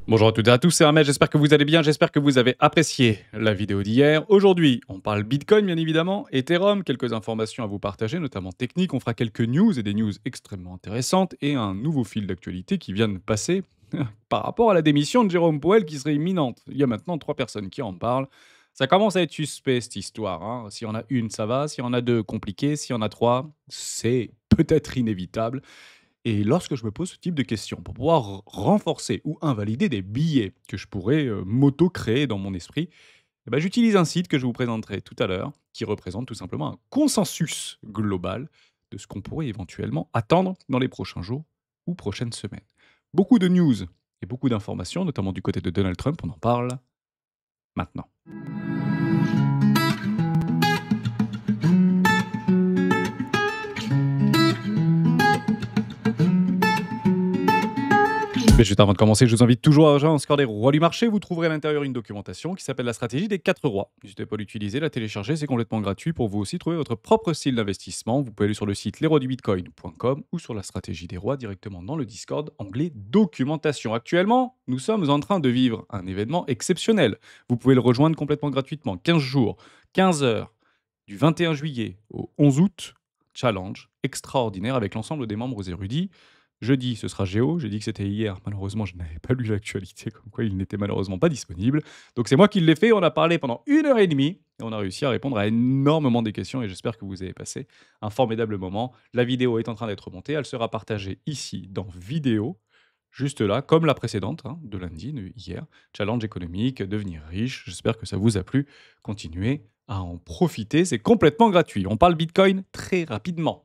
Bonjour à toutes et à tous, c'est Ahmed, j'espère que vous allez bien, j'espère que vous avez apprécié la vidéo d'hier. Aujourd'hui, on parle Bitcoin bien évidemment, Ethereum, quelques informations à vous partager, notamment techniques, on fera quelques news et des news extrêmement intéressantes et un nouveau fil d'actualité qui vient de passer par rapport à la démission de Jérôme Powell qui serait imminente. Il y a maintenant 3 personnes qui en parlent. Ça commence à être suspect cette histoire, hein. S'il y en a une, ça va, s'il y en a deux, compliqué, s'il y en a trois, c'est peut-être inévitable. Et lorsque je me pose ce type de questions, pour pouvoir renforcer ou invalider des billets que je pourrais m'auto-créer dans mon esprit, eh ben, j'utilise un site que je vous présenterai tout à l'heure, qui représente tout simplement un consensus global de ce qu'on pourrait éventuellement attendre dans les prochains jours ou prochaines semaines. Beaucoup de news et beaucoup d'informations, notamment du côté de Donald Trump, on en parle maintenant. Mais juste avant de commencer, je vous invite toujours à rejoindre un score des rois du marché. Vous trouverez à l'intérieur une documentation qui s'appelle la stratégie des 4 rois. N'hésitez pas à l'utiliser, la télécharger, c'est complètement gratuit pour vous aussi trouver votre propre style d'investissement. Vous pouvez aller sur le site lesroisdubitcoin.com ou sur la stratégie des rois directement dans le Discord, onglet documentation. Actuellement, nous sommes en train de vivre un événement exceptionnel. Vous pouvez le rejoindre complètement gratuitement. 15 jours, 15 heures, du 21 juillet au 11 août. Challenge extraordinaire avec l'ensemble des membres érudits. Jeudi, ce sera Géo. J'ai dit que c'était hier. Malheureusement, je n'avais pas lu l'actualité, comme quoi il n'était malheureusement pas disponible. Donc c'est moi qui l'ai fait. On a parlé pendant 1 heure et demie et on a réussi à répondre à énormément des questions et j'espère que vous avez passé un formidable moment. La vidéo est en train d'être montée. Elle sera partagée ici dans vidéo, juste là, comme la précédente, hein, de lundi, de hier. Challenge économique, devenir riche. J'espère que ça vous a plu. Continuez à en profiter. C'est complètement gratuit. On parle Bitcoin très rapidement.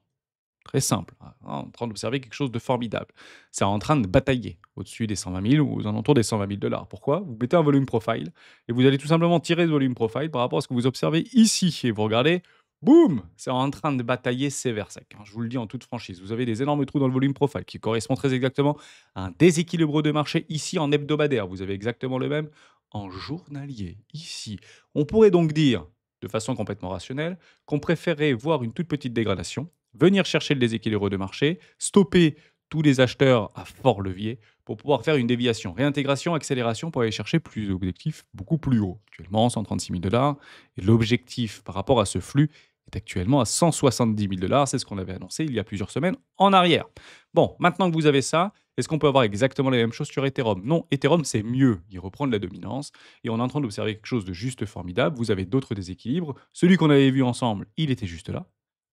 Très simple, hein, en train d'observer quelque chose de formidable. C'est en train de batailler au-dessus des 120 000 ou aux alentours des 120 000 $. Pourquoi? Vous mettez un volume profile et vous allez tout simplement tirer ce volume profile par rapport à ce que vous observez ici. Et vous regardez, boum, c'est en train de batailler sévère sec, hein. Je vous le dis en toute franchise. Vous avez des énormes trous dans le volume profile qui correspond très exactement à un déséquilibre de marché ici en hebdomadaire. Vous avez exactement le même en journalier ici. On pourrait donc dire, de façon complètement rationnelle, qu'on préférerait voir une toute petite dégradation, venir chercher le déséquilibre de marché, stopper tous les acheteurs à fort levier pour pouvoir faire une déviation, réintégration, accélération pour aller chercher plus d'objectifs beaucoup plus haut. Actuellement, 136 000 $. Et l'objectif par rapport à ce flux est actuellement à 170 000 $. C'est ce qu'on avait annoncé il y a plusieurs semaines en arrière. Bon, maintenant que vous avez ça, est-ce qu'on peut avoir exactement les mêmes choses sur Ethereum? Non, Ethereum, c'est mieux. Il reprend de la dominance et on est en train d'observer quelque chose de juste formidable. Vous avez d'autres déséquilibres. Celui qu'on avait vu ensemble, il était juste là.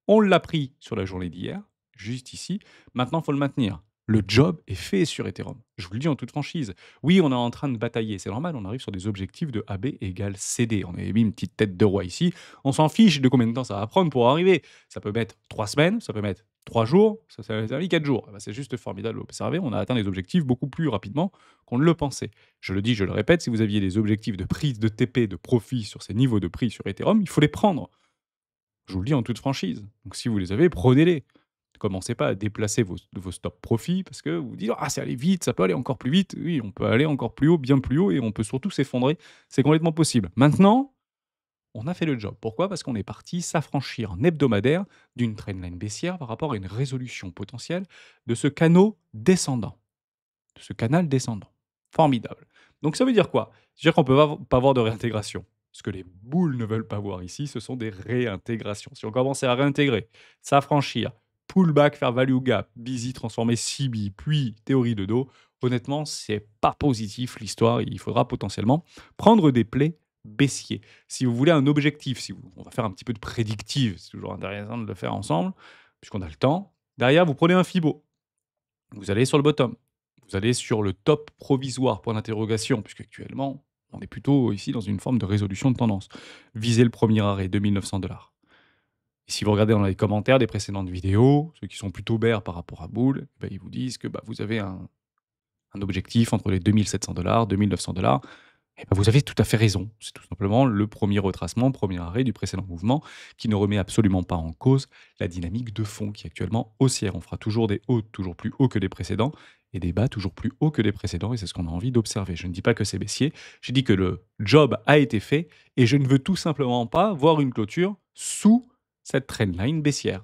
On l'a pris sur la journée d'hier, juste ici. Maintenant, il faut le maintenir. Le job est fait sur Ethereum. Je vous le dis en toute franchise. Oui, on est en train de batailler. C'est normal, on arrive sur des objectifs de AB égale CD. On avait mis une petite tête de roi ici. On s'en fiche de combien de temps ça va prendre pour arriver. Ça peut mettre 3 semaines, ça peut mettre 3 jours, ça peut mettre 4 jours. Eh ben, c'est juste formidable d'observer. On a atteint des objectifs beaucoup plus rapidement qu'on ne le pensait. Je le dis, je le répète, si vous aviez des objectifs de prise de TP, de profit sur ces niveaux de prix sur Ethereum, il faut les prendre. Je vous le dis en toute franchise. Donc si vous les avez, prenez-les. Ne commencez pas à déplacer vos stop profits parce que vous vous dites ah c'est allé vite, ça peut aller encore plus vite. Oui, on peut aller encore plus haut, bien plus haut et on peut surtout s'effondrer. C'est complètement possible. Maintenant, on a fait le job. Pourquoi? Parce qu'on est parti s'affranchir en hebdomadaire d'une trendline baissière par rapport à une résolution potentielle de ce canal descendant. De ce canal descendant. Formidable. Donc ça veut dire quoi? C'est-à-dire qu'on ne peut pas avoir de réintégration. Ce que les boules ne veulent pas voir ici, ce sont des réintégrations. Si on commençait à réintégrer, s'affranchir, pullback, faire value gap, busy transformer CB, puis théorie de dos, honnêtement, c'est pas positif l'histoire. Il faudra potentiellement prendre des plaies baissiers. Si vous voulez un objectif, on va faire un petit peu de prédictive, c'est toujours intéressant de le faire ensemble, puisqu'on a le temps. Derrière, vous prenez un Fibo. Vous allez sur le bottom. Vous allez sur le top provisoire, point d'interrogation, puisqu'actuellement, on est plutôt ici dans une forme de résolution de tendance. Visez le premier arrêt, 2900 $. Et si vous regardez dans les commentaires des précédentes vidéos, ceux qui sont plutôt bears par rapport à Bull, ben, ils vous disent que vous avez un objectif entre les 2700 $, 2900 $. Et ben, vous avez tout à fait raison. C'est tout simplement le premier retracement, premier arrêt du précédent mouvement qui ne remet absolument pas en cause la dynamique de fond qui est actuellement haussière. On fera toujours des hauts toujours plus hauts que les précédents et des bas toujours plus hauts que les précédents et c'est ce qu'on a envie d'observer. Je ne dis pas que c'est baissier, j'ai dit que le job a été fait et je ne veux tout simplement pas voir une clôture sous cette trendline baissière.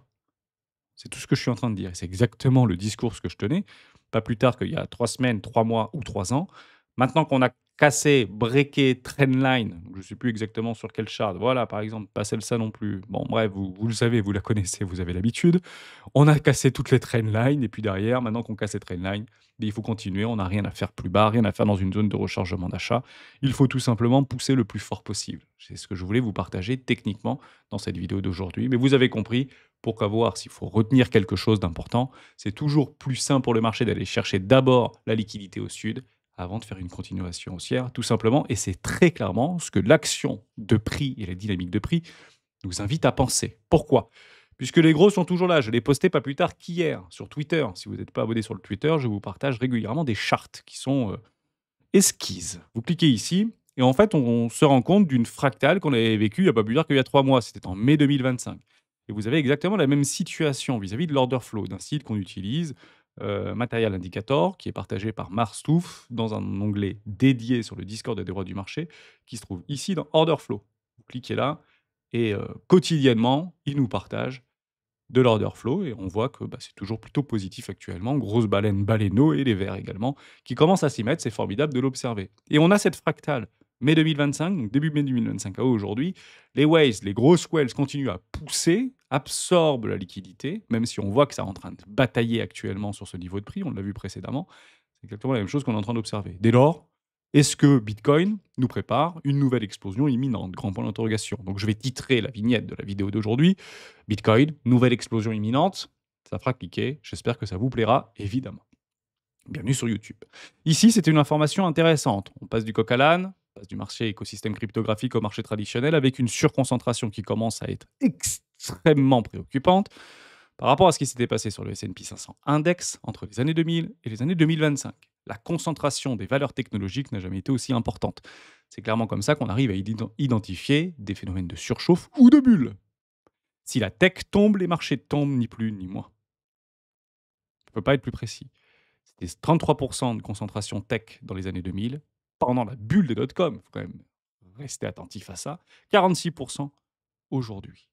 C'est tout ce que je suis en train de dire. Et c'est exactement le discours que je tenais, pas plus tard qu'il y a 3 semaines, 3 mois ou 3 ans, Maintenant qu'on a cassé, breaké Trendline, je ne sais plus exactement sur quelle charte, voilà, par exemple, pas celle-là non plus. Bon, bref, vous le savez, vous la connaissez, vous avez l'habitude. On a cassé toutes les trendlines et puis derrière, maintenant qu'on casse les trendlines, beh, il faut continuer. On n'a rien à faire plus bas, rien à faire dans une zone de rechargement d'achat. Il faut tout simplement pousser le plus fort possible. C'est ce que je voulais vous partager techniquement dans cette vidéo d'aujourd'hui. Mais vous avez compris, pour voir s'il faut retenir quelque chose d'important, c'est toujours plus sain pour le marché d'aller chercher d'abord la liquidité au sud avant de faire une continuation haussière, tout simplement. Et c'est très clairement ce que l'action de prix et la dynamique de prix nous invitent à penser. Pourquoi? Puisque les gros sont toujours là. Je l'ai posté pas plus tard qu'hier sur Twitter. Si vous n'êtes pas abonné sur le Twitter, je vous partage régulièrement des chartes qui sont esquises. Vous cliquez ici et en fait, on se rend compte d'une fractale qu'on avait vécue il n'y a pas plus tard qu'il y a 3 mois. C'était en mai 2025. Et vous avez exactement la même situation vis-à-vis de l'order flow d'un site qu'on utilise, Material Indicator, qui est partagé par Mars Stouff dans un onglet dédié sur le Discord des droits du marché, qui se trouve ici dans Order Flow. Vous cliquez là et quotidiennement, il nous partage de l'order flow et on voit que bah, c'est toujours plutôt positif actuellement. Grosse baleine baleineau et les verts également qui commencent à s'y mettre. C'est formidable de l'observer. Et on a cette fractale mai 2025, donc début mai 2025 à aujourd'hui. Les waves, les grosses whales continuent à pousser, absorbent la liquidité, même si on voit que ça est en train de batailler actuellement sur ce niveau de prix. On l'a vu précédemment. C'est exactement la même chose qu'on est en train d'observer. Dès lors, est-ce que Bitcoin nous prépare une nouvelle explosion imminente? Grand point d'interrogation. Donc je vais titrer la vignette de la vidéo d'aujourd'hui. Bitcoin, nouvelle explosion imminente. Ça fera cliquer. J'espère que ça vous plaira, évidemment. Bienvenue sur YouTube. Ici, c'était une information intéressante. On passe du coq à l'âne, on passe du marché écosystème cryptographique au marché traditionnel avec une surconcentration qui commence à être extrêmement préoccupante par rapport à ce qui s'était passé sur le S&P 500 Index entre les années 2000 et les années 2025. La concentration des valeurs technologiques n'a jamais été aussi importante. C'est clairement comme ça qu'on arrive à identifier des phénomènes de surchauffe ou de bulle. Si la tech tombe, les marchés tombent, ni plus ni moins. On ne peut pas être plus précis. C'était 33% de concentration tech dans les années 2000, pendant la bulle des dot-com. Il faut quand même rester attentif à ça. 46% aujourd'hui.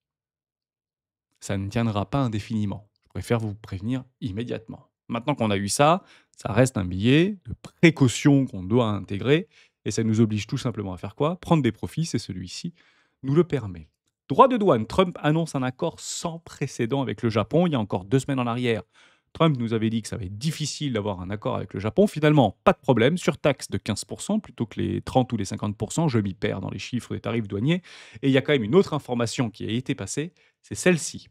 Ça ne tiendra pas indéfiniment. Je préfère vous prévenir immédiatement. Maintenant qu'on a eu ça, ça reste un billet de précaution qu'on doit intégrer et ça nous oblige tout simplement à faire quoi? Prendre des profits, c'est celui-ci nous le permet. Droit de douane, Trump annonce un accord sans précédent avec le Japon il y a encore 2 semaines en arrière. Trump nous avait dit que ça va être difficile d'avoir un accord avec le Japon. Finalement, pas de problème, surtaxe de 15% plutôt que les 30 ou les 50%. Je m'y perds dans les chiffres des tarifs douaniers. Et il y a quand même une autre information qui a été passée, c'est celle-ci.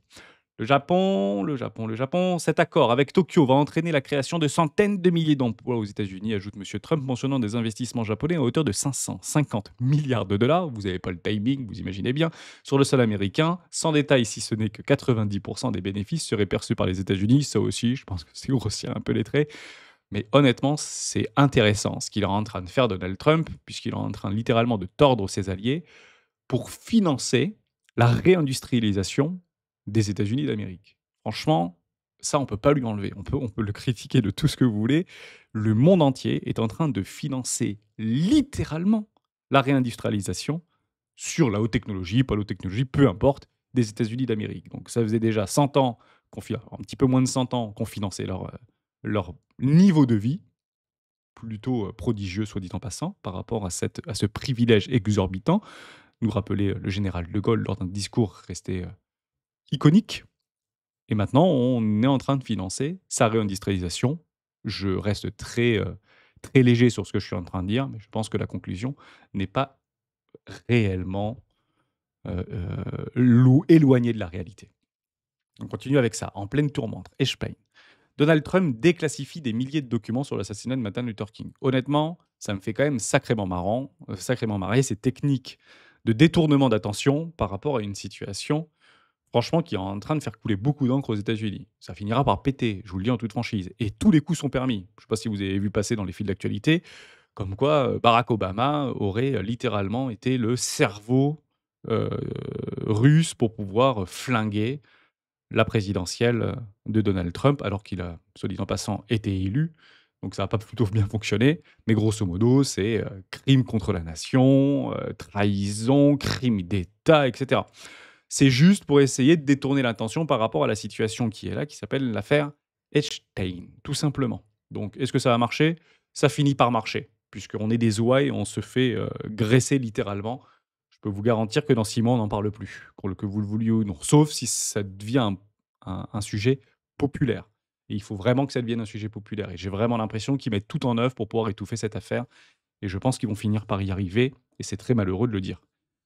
Le Japon, cet accord avec Tokyo va entraîner la création de centaines de milliers d'emplois aux États-Unis, ajoute M. Trump, mentionnant des investissements japonais à hauteur de 550 milliards de dollars. Vous n'avez pas le timing, vous imaginez bien. Sur le sol américain, sans détail si ce n'est que 90% des bénéfices seraient perçus par les États-Unis. Ça aussi, je pense que c'est grossir un peu les traits. Mais honnêtement, c'est intéressant ce qu'il est en train de faire Donald Trump, puisqu'il est en train littéralement de tordre ses alliés pour financer la réindustrialisation des États-Unis d'Amérique. Franchement, ça, on ne peut pas lui enlever. On peut le critiquer de tout ce que vous voulez. Le monde entier est en train de financer littéralement la réindustrialisation sur la haute technologie, pas la haute technologie, peu importe, des États-Unis d'Amérique. Donc ça faisait déjà 100 ans, un petit peu moins de 100 ans, qu'on finançait leur niveau de vie, plutôt prodigieux, soit dit en passant, par rapport à ce privilège exorbitant, nous rappelait le général de Gaulle lors d'un discours resté iconique. Et maintenant, on est en train de financer sa réindustrialisation. Je reste très léger sur ce que je suis en train de dire, mais je pense que la conclusion n'est pas réellement éloignée de la réalité. On continue avec ça, en pleine tourmente. Eschpain. Donald Trump déclassifie des milliers de documents sur l'assassinat de Martin Luther King. Honnêtement, ça me fait quand même sacrément marrer ces techniques de détournement d'attention par rapport à une situation, franchement, qui est en train de faire couler beaucoup d'encre aux États-Unis. Ça finira par péter, je vous le dis en toute franchise. Et tous les coups sont permis. Je ne sais pas si vous avez vu passer dans les fils d'actualité, comme quoi Barack Obama aurait littéralement été le cerveau euh, russe pour pouvoir flinguer la présidentielle de Donald Trump, alors qu'il a, soit dit en passant, été élu. Donc ça n'a pas plutôt bien fonctionné. Mais grosso modo, c'est crime contre la nation, trahison, crime d'État, etc. C'est juste pour essayer de détourner l'attention par rapport à la situation qui est là, qui s'appelle l'affaire Epstein, tout simplement. Donc, est-ce que ça va marcher? Ça finit par marcher. puisqu'on est des ouailles et on se fait graisser littéralement. Je peux vous garantir que dans 6 mois, on n'en parle plus, que vous le vouliez ou non, sauf si ça devient un sujet populaire. Et il faut vraiment que ça devienne un sujet populaire. Et j'ai vraiment l'impression qu'ils mettent tout en œuvre pour pouvoir étouffer cette affaire. Et je pense qu'ils vont finir par y arriver. Et c'est très malheureux de le dire.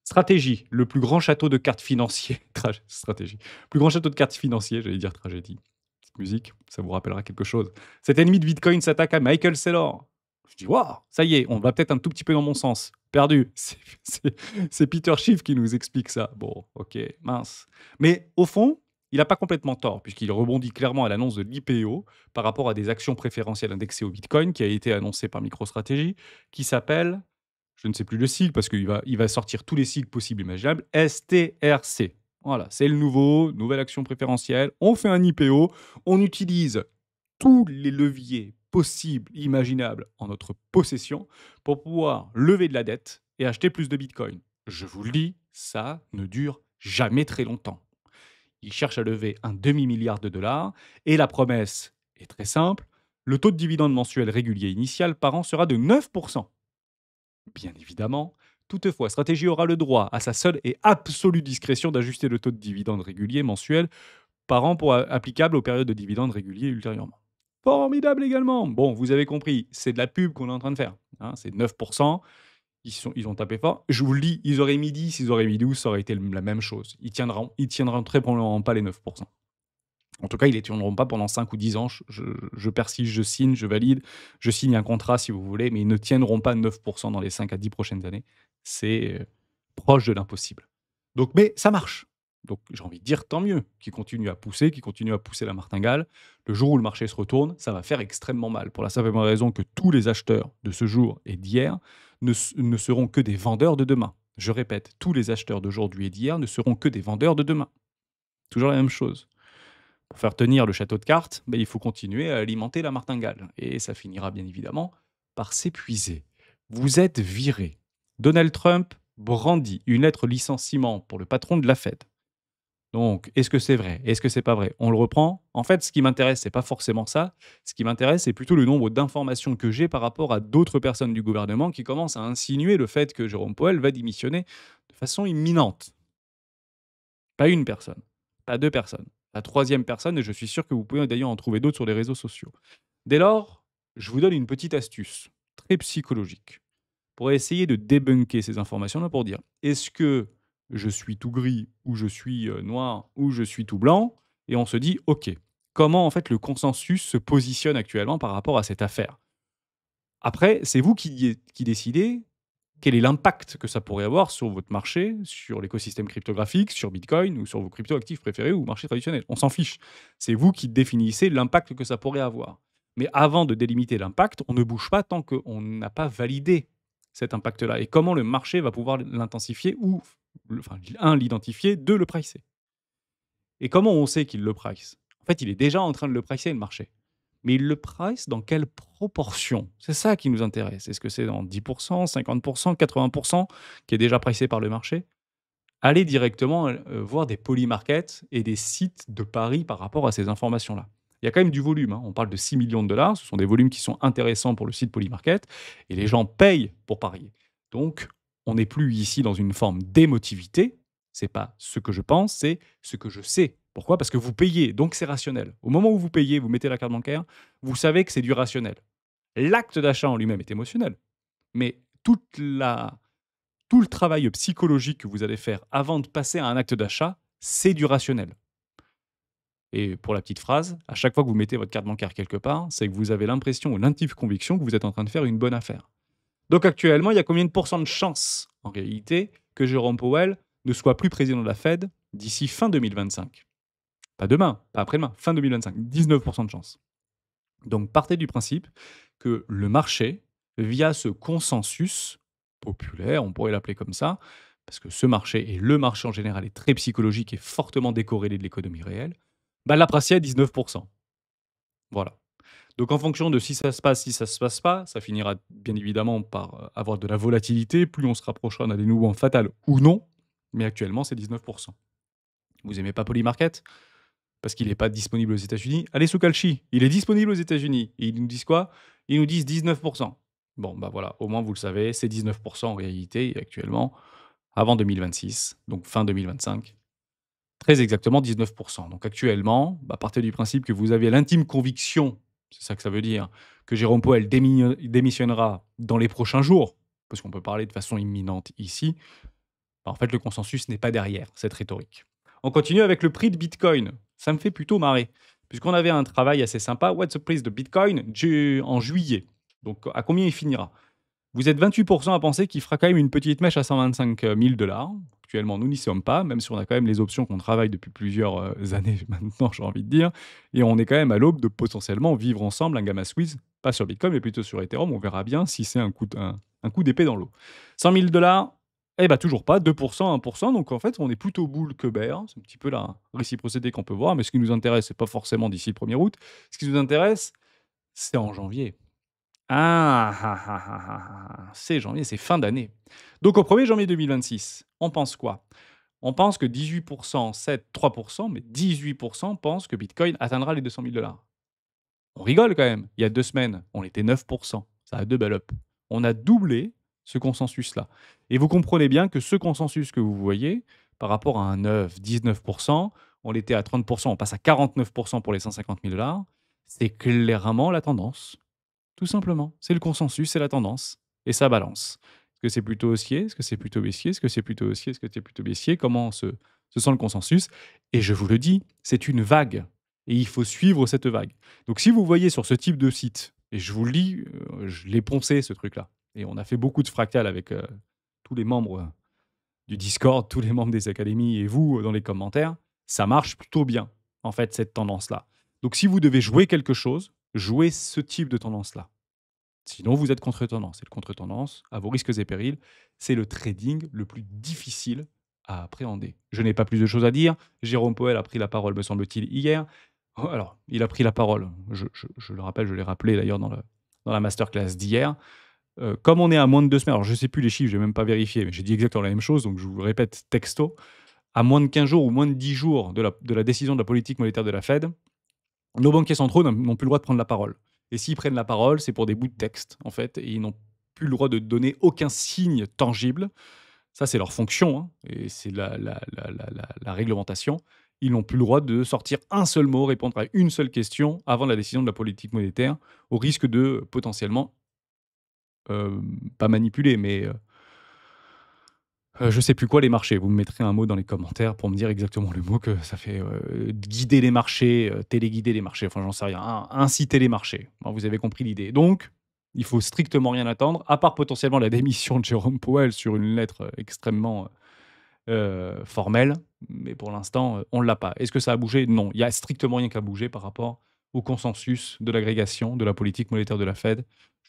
Stratégie, le plus grand château de cartes financier. Stratégie. Plus grand château de cartes financier, j'allais dire tragédie. Petite musique, ça vous rappellera quelque chose. Cet ennemi de Bitcoin s'attaque à Michael Saylor. Je dis, waouh, ça y est, on va peut-être un tout petit peu dans mon sens. Perdu. C'est Peter Schiff qui nous explique ça. Bon, ok, mince. Mais au fond, il n'a pas complètement tort, puisqu'il rebondit clairement à l'annonce de l'IPO par rapport à des actions préférentielles indexées au Bitcoin qui a été annoncée par MicroStrategy, qui s'appelle, je ne sais plus le sigle, parce qu'il va sortir tous les sigles possibles et imaginables, STRC. Voilà, c'est le nouvelle action préférentielle. On fait un IPO, on utilise tous les leviers possibles, imaginables en notre possession pour pouvoir lever de la dette et acheter plus de Bitcoin. Je vous le dis, ça ne dure jamais très longtemps. Ils cherchent à lever un demi-milliard de dollars et la promesse est très simple. Le taux de dividende mensuel régulier initial par an sera de 9%. Bien évidemment, toutefois, Stratégie aura le droit à sa seule et absolue discrétion d'ajuster le taux de dividende régulier mensuel par an applicable aux périodes de dividendes réguliers ultérieurement. Formidable également. Bon, vous avez compris, c'est de la pub qu'on est en train de faire. Hein, c'est 9%. Ils ont tapé fort. Je vous le dis, ils auraient mis 10, ils auraient mis 12, ça aurait été la même chose. Ils tiendront très probablement pas les 9%. En tout cas, ils ne les tiendront pas pendant 5 ou 10 ans. Je persiste, je signe, je valide. Je signe un contrat si vous voulez, mais ils ne tiendront pas 9% dans les 5 à 10 prochaines années. C'est proche de l'impossible. Donc, mais ça marche. Donc, j'ai envie de dire tant mieux qu'ils continuent à pousser, la martingale. Le jour où le marché se retourne, ça va faire extrêmement mal. Pour la simple et bonne raison que tous les acheteurs de ce jour et d'hier ne seront que des vendeurs de demain. Je répète, tous les acheteurs d'aujourd'hui et d'hier ne seront que des vendeurs de demain. Toujours la même chose. Pour faire tenir le château de cartes, il faut continuer à alimenter la martingale. Et ça finira bien évidemment par s'épuiser. Vous êtes viré. Donald Trump brandit une lettre licenciement pour le patron de la Fed. Donc, est-ce que c'est vrai? Est-ce que c'est pas vrai? On le reprend. En fait, ce qui m'intéresse, c'est pas forcément ça. Ce qui m'intéresse, c'est plutôt le nombre d'informations que j'ai par rapport à d'autres personnes du gouvernement qui commencent à insinuer le fait que Jérôme Powell va démissionner de façon imminente. Pas une personne, pas deux personnes, la troisième personne, et je suis sûr que vous pouvez d'ailleurs en trouver d'autres sur les réseaux sociaux. Dès lors, je vous donne une petite astuce très psychologique pour essayer de débunker ces informations-là pour dire est-ce que je suis tout gris ou je suis noir ou je suis tout blanc et on se dit ok, comment en fait le consensus se positionne actuellement par rapport à cette affaire. Après, c'est vous qui décidez quel est l'impact que ça pourrait avoir sur votre marché, sur l'écosystème cryptographique, sur Bitcoin ou sur vos crypto-actifs préférés ou marché traditionnel. On s'en fiche. C'est vous qui définissez l'impact que ça pourrait avoir. Mais avant de délimiter l'impact, on ne bouge pas tant qu'on n'a pas validé cet impact-là. Et comment le marché va pouvoir l'intensifier ou, enfin, l'identifier, deux, le pricer. Et comment on sait qu'il le price? En fait, il est déjà en train de le pricer, le marché. Mais il le price dans quelle proportion? C'est ça qui nous intéresse. Est-ce que c'est dans 10%, 50%, 80% qui est déjà pricé par le marché? Allez directement voir des polymarkets et des sites de paris par rapport à ces informations-là. Il y a quand même du volume. Hein. On parle de 6 millions de dollars. Ce sont des volumes qui sont intéressants pour le site polymarket. Et les gens payent pour parier. Donc, on n'est plus ici dans une forme d'émotivité. C'est pas ce que je pense, c'est ce que je sais. Pourquoi? Parce que vous payez, donc c'est rationnel. Au moment où vous payez, vous mettez la carte bancaire, vous savez que c'est du rationnel. L'acte d'achat en lui-même est émotionnel, mais tout le travail psychologique que vous allez faire avant de passer à un acte d'achat, c'est du rationnel. Et pour la petite phrase, à chaque fois que vous mettez votre carte bancaire quelque part, c'est que vous avez l'impression ou l'intime conviction que vous êtes en train de faire une bonne affaire. Donc actuellement, il y a combien de pourcents de chances, en réalité, que Jérôme Powell ne soit plus président de la Fed d'ici fin 2025? Pas demain, pas après-demain, fin 2025, 19% de chance. Donc partez du principe que le marché, via ce consensus populaire, on pourrait l'appeler comme ça, parce que ce marché et le marché en général est très psychologique et fortement décorrélé de l'économie réelle, l'apprécier à 19%. Voilà. Donc en fonction de si ça se passe, si ça se passe pas, ça finira bien évidemment par avoir de la volatilité. Plus on se rapprochera d'un dénouement fatal ou non, mais actuellement c'est 19%. Vous aimez pas Polymarket? Parce qu'il n'est pas disponible aux États-Unis. Allez sous Kalshi, il est disponible aux États-Unis. Et ils nous disent quoi? Ils nous disent 19%. Bon, bah voilà, au moins vous le savez, c'est 19 en réalité actuellement, avant 2026, donc fin 2025. Très exactement 19. Donc actuellement, bah, partez du principe que vous avez l'intime conviction, c'est ça que ça veut dire, que Jérôme Powell démissionnera dans les prochains jours, parce qu'on peut parler de façon imminente ici. Bah, en fait, le consensus n'est pas derrière cette rhétorique. On continue avec le prix de Bitcoin. Ça me fait plutôt marrer, puisqu'on avait un travail assez sympa. What's the price de Bitcoin en juillet? Donc à combien il finira? Vous êtes 28 à penser qu'il fera quand même une petite mèche à 125 000 dollars. Actuellement, nous n'y sommes pas, même si on a quand même les options qu'on travaille depuis plusieurs années maintenant, j'ai envie de dire. Et on est quand même à l'aube de potentiellement vivre ensemble un gamma squeeze, pas sur Bitcoin, mais plutôt sur Ethereum. On verra bien si c'est un coup d'épée dans l'eau. 100 000 dollars, eh bien toujours pas, 2%, 1%. Donc en fait, on est plutôt boule que bear. C'est un petit peu la réciprocité qu'on peut voir. Mais ce qui nous intéresse, c'est pas forcément d'ici le 1er août. Ce qui nous intéresse, c'est en janvier. Ah, ah, ah, ah, ah, ah, c'est janvier, c'est fin d'année. Donc au 1er janvier 2026, on pense quoi? On pense que 18 7, 3 mais 18 pensent que Bitcoin atteindra les 200 000 dollars. On rigole quand même. Il y a 2 semaines, on était 9. Ça a double up. On a doublé ce consensus-là. Et vous comprenez bien que ce consensus que vous voyez, par rapport à un 9, 19 on était à 30 on passe à 49 pour les 150 000 dollars, c'est clairement la tendance. Tout simplement. C'est le consensus, c'est la tendance et ça balance. Est-ce que c'est plutôt haussier? Est-ce que c'est plutôt baissier? Est-ce que c'est plutôt haussier? Est-ce que c'est plutôt baissier? Comment se sent le consensus? Et je vous le dis, c'est une vague et il faut suivre cette vague. Donc si vous voyez sur ce type de site, et je vous le dis, je l'ai poncé ce truc-là et on a fait beaucoup de fractales avec, tous les membres, du Discord, tous les membres des académies et vous, dans les commentaires, ça marche plutôt bien, en fait, cette tendance-là. Donc si vous devez jouer quelque chose, jouez ce type de tendance-là. Sinon, vous êtes contre-tendance. Et le contre-tendance, à vos risques et périls, c'est le trading le plus difficile à appréhender. Je n'ai pas plus de choses à dire. Jérôme Powell a pris la parole, me semble-t-il, hier. Oh, alors, il a pris la parole. Je le rappelle, je l'ai rappelé d'ailleurs dans la masterclass d'hier. Comme on est à moins de 2 semaines, alors je ne sais plus les chiffres, je n'ai même pas vérifié, mais j'ai dit exactement la même chose, donc je vous le répète texto. À moins de 15 jours ou moins de 10 jours de la décision de la politique monétaire de la Fed, nos banquiers centraux n'ont plus le droit de prendre la parole. Et s'ils prennent la parole, c'est pour des bouts de texte, en fait, et ils n'ont plus le droit de donner aucun signe tangible. Ça, c'est leur fonction, hein, et c'est la réglementation. Ils n'ont plus le droit de sortir un seul mot, répondre à une seule question avant la décision de la politique monétaire, au risque de potentiellement, pas manipuler, mais je sais plus quoi les marchés. Vous me mettrez un mot dans les commentaires pour me dire exactement le mot que ça fait, guider les marchés, téléguider les marchés, enfin j'en sais rien, inciter les marchés. Bon, vous avez compris l'idée. Donc, il faut strictement rien attendre, à part potentiellement la démission de Jérôme Powell sur une lettre, extrêmement, formelle, mais pour l'instant, on ne l'a pas. Est-ce que ça a bougé? Non, il y a strictement rien qui a bougé par rapport au consensus de l'agrégation de la politique monétaire de la Fed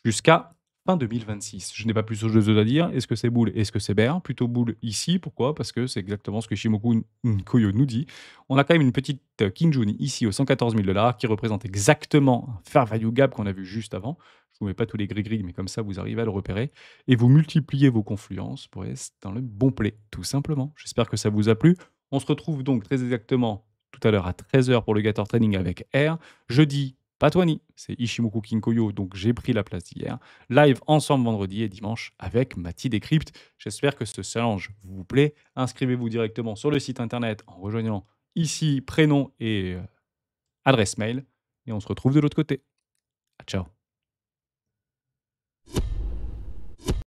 jusqu'à fin 2026. Je n'ai pas plus de choses à dire. Est-ce que c'est bull? Est-ce que c'est bear? Plutôt bull ici. Pourquoi? Parce que c'est exactement ce que Shimoku Nkoyo nous dit. On a quand même une petite Kinjun ici aux 114 000 dollars qui représente exactement un fair value gap qu'on a vu juste avant. Je vous mets pas tous les gris-gris, mais comme ça, vous arrivez à le repérer et vous multipliez vos confluences pour être dans le bon play, tout simplement. J'espère que ça vous a plu. On se retrouve donc très exactement tout à l'heure à 13 h pour le Gator Training avec R. Jeudi, pas Twani, c'est Ishimoku Kinkoyo, donc j'ai pris la place d'hier. Live ensemble vendredi et dimanche avec Mathie Décrypte. J'espère que ce challenge vous plaît. Inscrivez-vous directement sur le site internet en rejoignant ici prénom et adresse mail. Et on se retrouve de l'autre côté. Ciao.